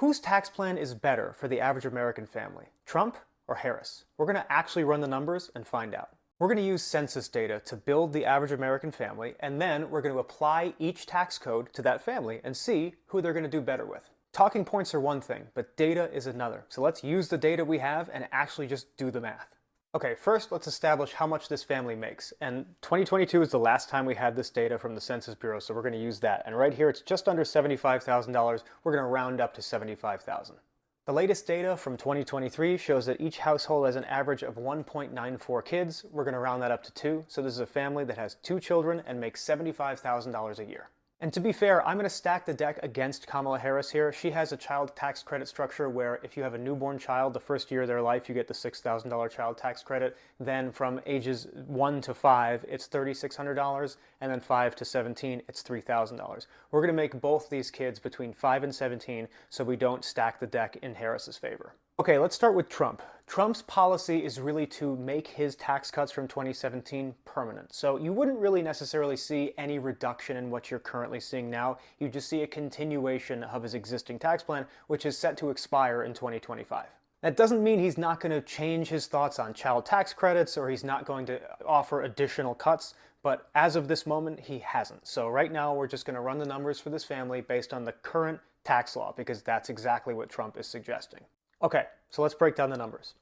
Whose tax plan is better for the average American family, Trump or Harris? We're going to actually run the numbers and find out. We're going to use census data to build the average American family, and then we're going to apply each tax code to that family and see who they're going to do better with. Talking points are one thing, but data is another. So let's use the data we have and actually just do the math. Okay, first let's establish how much this family makes. And 2022 is the last time we had this data from the Census Bureau, so we're going to use that. And right here it's just under $75,000. We're going to round up to $75,000. The latest data from 2023 shows that each household has an average of 1.94 kids. We're going to round that up to 2. So this is a family that has 2 children and makes $75,000 a year. And to be fair, I'm going to stack the deck against Kamala Harris here. She has a child tax credit structure where if you have a newborn child, the first year of their life, you get the $6,000 child tax credit. Then from ages 1 to 5, it's $3,600. And then 5 to 17, it's $3,000. We're going to make both these kids between 5 and 17 so we don't stack the deck in Harris's favor. Okay, let's start with Trump. Trump's policy is really to make his tax cuts from 2017 permanent. So you wouldn't really necessarily see any reduction in what you're currently seeing now. You just see a continuation of his existing tax plan, which is set to expire in 2025. That doesn't mean he's not going to change his thoughts on child tax credits or he's not going to offer additional cuts, but as of this moment, he hasn't. So right now, we're just going to run the numbers for this family based on the current tax law because that's exactly what Trump is suggesting. Okay, so let's break down the numbers.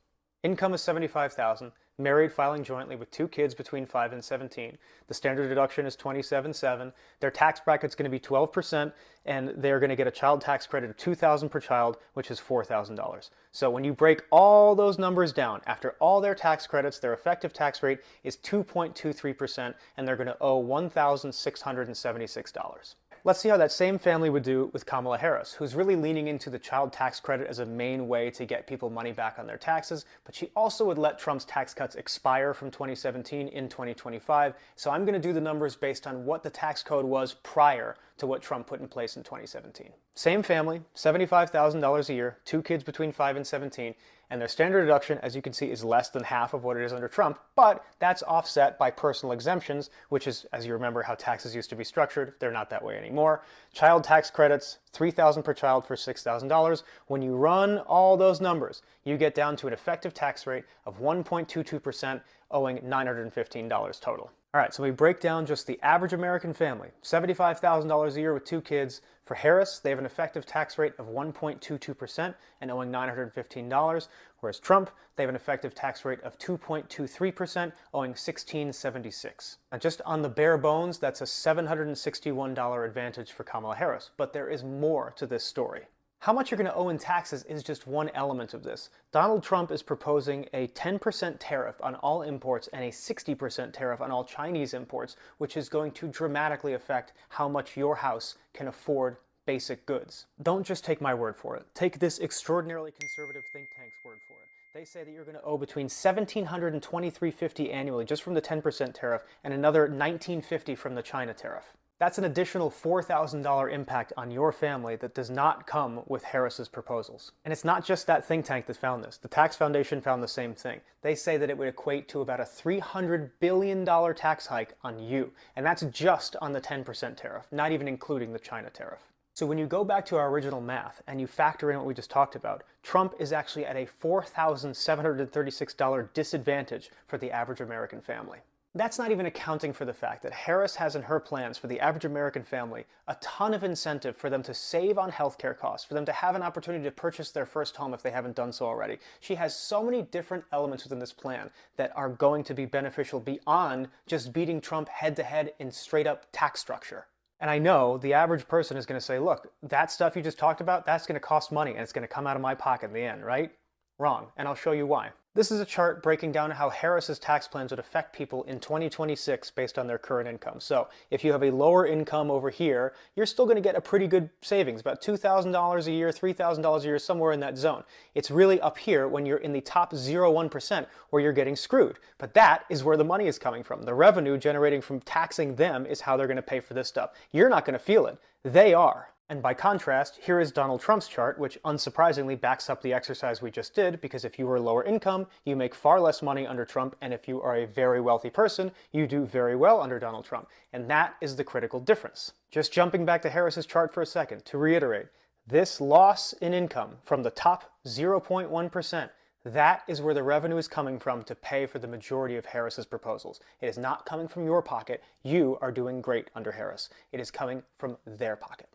Income is $75,000, married filing jointly with 2 kids between 5 and 17. The standard deduction is $27,700. Their tax bracket's going to be 12%, and they're going to get a child tax credit of $2,000 per child, which is $4,000. So when you break all those numbers down, after all their tax credits, their effective tax rate is 2.23%, and they're going to owe $1,676. Let's see how that same family would do with Kamala Harris, who's really leaning into the child tax credit as a main way to get people money back on their taxes, but she also would let Trump's tax cuts expire from 2017 in 2025. So I'm going to do the numbers based on what the tax code was prior to what Trump put in place in 2017. Same family, $75,000 a year, 2 kids between 5 and 17, and their standard deduction, as you can see, is less than half of what it is under Trump, but that's offset by personal exemptions, which is, as you remember how taxes used to be structured, they're not that way anymore. Child tax credits, $3,000 per child for $6,000. When you run all those numbers, you get down to an effective tax rate of 1.22%, owing $915 total. All right, so we break down just the average American family, $75,000 a year with 2 kids. For Harris, they have an effective tax rate of 1.22% and owing $915, whereas Trump, they have an effective tax rate of 2.23%, owing $1,676. Now, just on the bare bones, that's a $761 advantage for Kamala Harris, but there is more to this story. How much you're going to owe in taxes is just one element of this. Donald Trump is proposing a 10% tariff on all imports and a 60% tariff on all Chinese imports, which is going to dramatically affect how much your house can afford basic goods. Don't just take my word for it. Take this extraordinarily conservative think tank's word for it. They say that you're going to owe between $1,700 and $2,350 annually just from the 10% tariff and another $1,950 from the China tariff. That's an additional $4,000 impact on your family that does not come with Harris's proposals. And it's not just that think tank that found this. The Tax Foundation found the same thing. They say that it would equate to about a $300 billion tax hike on you. And that's just on the 10% tariff, not even including the China tariff. So when you go back to our original math and you factor in what we just talked about, Trump is actually at a $4,736 disadvantage for the average American family. That's not even accounting for the fact that Harris has in her plans for the average American family a ton of incentive for them to save on healthcare costs, for them to have an opportunity to purchase their first home if they haven't done so already. She has so many different elements within this plan that are going to be beneficial beyond just beating Trump head-to-head in straight-up tax structure. And I know the average person is going to say, look, that stuff you just talked about, that's going to cost money and it's going to come out of my pocket in the end, right? Wrong, and I'll show you why. This is a chart breaking down how Harris's tax plans would affect people in 2026 based on their current income. So if you have a lower income over here, you're still going to get a pretty good savings, about $2,000 a year, $3,000 a year, somewhere in that zone. It's really up here when you're in the top 0.1% where you're getting screwed. But that is where the money is coming from. The revenue generating from taxing them is how they're going to pay for this stuff. You're not going to feel it. They are. And by contrast, here is Donald Trump's chart, which unsurprisingly backs up the exercise we just did, because if you were lower income, you make far less money under Trump, and if you are a very wealthy person, you do very well under Donald Trump. And that is the critical difference. Just jumping back to Harris's chart for a second, to reiterate, This loss in income from the top 0.1%, that is where the revenue is coming from to pay for the majority of Harris's proposals. It is not coming from your pocket. You are doing great under Harris. It is coming from their pocket.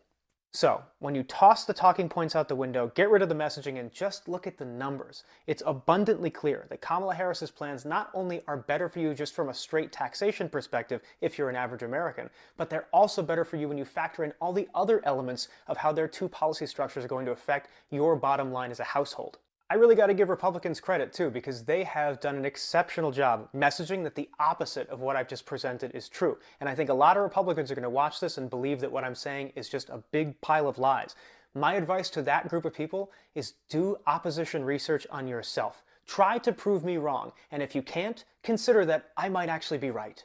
So, when you toss the talking points out the window, get rid of the messaging, and just look at the numbers, it's abundantly clear that Kamala Harris's plans not only are better for you just from a straight taxation perspective if you're an average American, but they're also better for you when you factor in all the other elements of how their two policy structures are going to affect your bottom line as a household. I really got to give Republicans credit too, because they have done an exceptional job messaging that the opposite of what I've just presented is true. And I think a lot of Republicans are going to watch this and believe that what I'm saying is just a big pile of lies. My advice to that group of people is do opposition research on yourself. Try to prove me wrong, and if you can't, consider that I might actually be right.